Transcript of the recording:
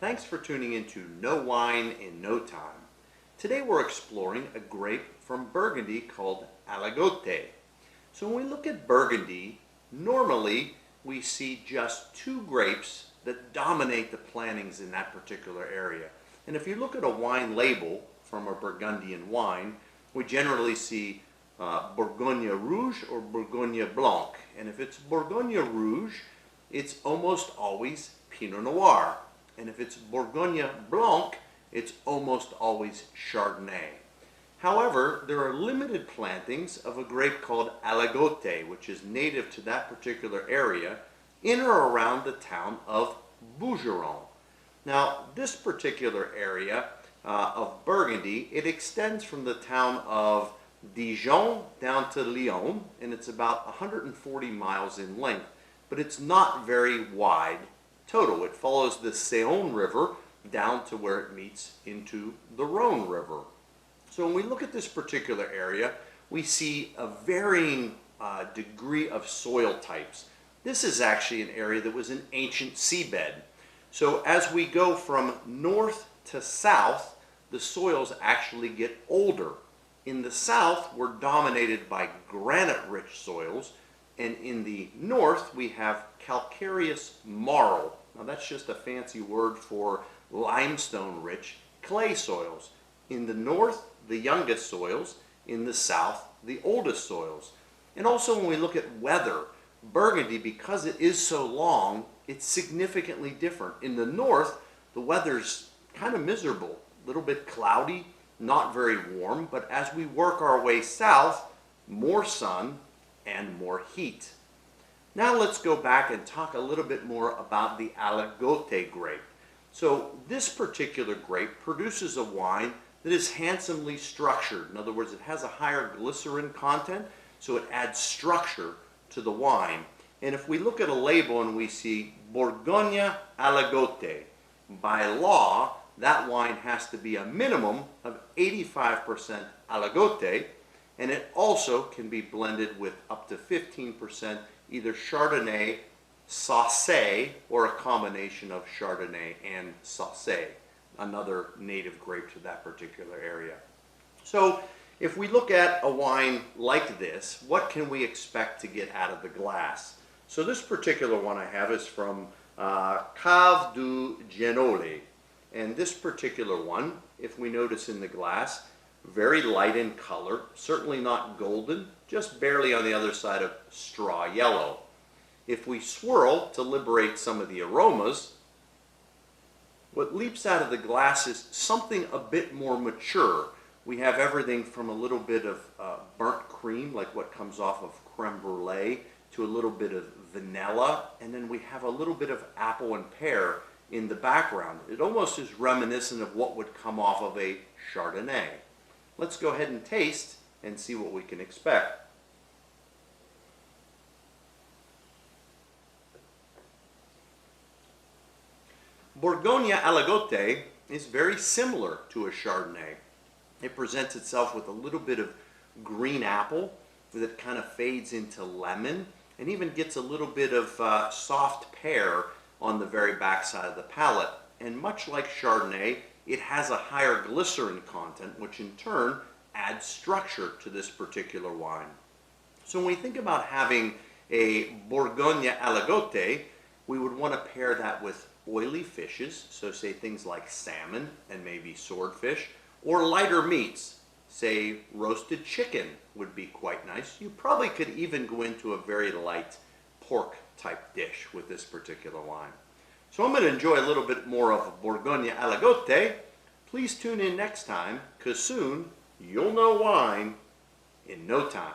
Thanks for tuning in to Know Wine in No Time. Today we're exploring a grape from Burgundy called Aligote. So when we look at Burgundy, normally we see just two grapes that dominate the plantings in that particular area. And if you look at a wine label from a Burgundian wine, we generally see Bourgogne Rouge or Bourgogne Blanc. And if it's Bourgogne Rouge, it's almost always Pinot Noir. And if it's Bourgogne Blanc, it's almost always Chardonnay. However, there are limited plantings of a grape called Aligote, which is native to that particular area, in or around the town of Bourgogne. Now, this particular area of Burgundy, it extends from the town of Dijon down to Lyon, and it's about 140 miles in length, but it's not very wide total. It follows the Saône River down to where it meets into the Rhone River. So when we look at this particular area, we see a varying degree of soil types. This is actually an area that was an ancient seabed. So as we go from north to south, the soils actually get older. In the south, we're dominated by granite-rich soils, and in the north, we have calcareous marl. Now that's just a fancy word for limestone-rich clay soils. In the north, the youngest soils. In the south, the oldest soils. And also when we look at weather, Burgundy, because it is so long, it's significantly different. In the north, the weather's kind of miserable, a little bit cloudy, not very warm, but as we work our way south, more sun and more heat. Now let's go back and talk a little bit more about the Aligote grape. So this particular grape produces a wine that is handsomely structured. In other words, it has a higher glycerin content, so it adds structure to the wine. And if we look at a label and we see Bourgogne Aligote, by law, that wine has to be a minimum of 85% Aligote, and it also can be blended with up to 15% either Chardonnay, Saucé, or a combination of Chardonnay and Saucé, another native grape to that particular area. So if we look at a wine like this, what can we expect to get out of the glass? So this particular one I have is from Cave du Genole. And this particular one, if we notice in the glass, very light in color, certainly not golden, just barely on the other side of straw yellow. If we swirl to liberate some of the aromas, what leaps out of the glass is something a bit more mature. We have everything from a little bit of burnt cream, like what comes off of creme brulee, to a little bit of vanilla, and then we have a little bit of apple and pear in the background. It almost is reminiscent of what would come off of a Chardonnay. Let's go ahead and taste and see what we can expect. Bourgogne Aligote is very similar to a Chardonnay. It presents itself with a little bit of green apple that kind of fades into lemon and even gets a little bit of soft pear on the very back side of the palate. And much like Chardonnay, it has a higher glycerin content, which in turn adds structure to this particular wine. So when we think about having a Bourgogne Aligote, we would want to pair that with oily fishes, so say things like salmon and maybe swordfish, or lighter meats, say roasted chicken would be quite nice. You probably could even go into a very light pork type dish with this particular wine. So I'm going to enjoy a little bit more of Bourgogne Aligote. Please tune in next time, because soon you'll know wine in no time.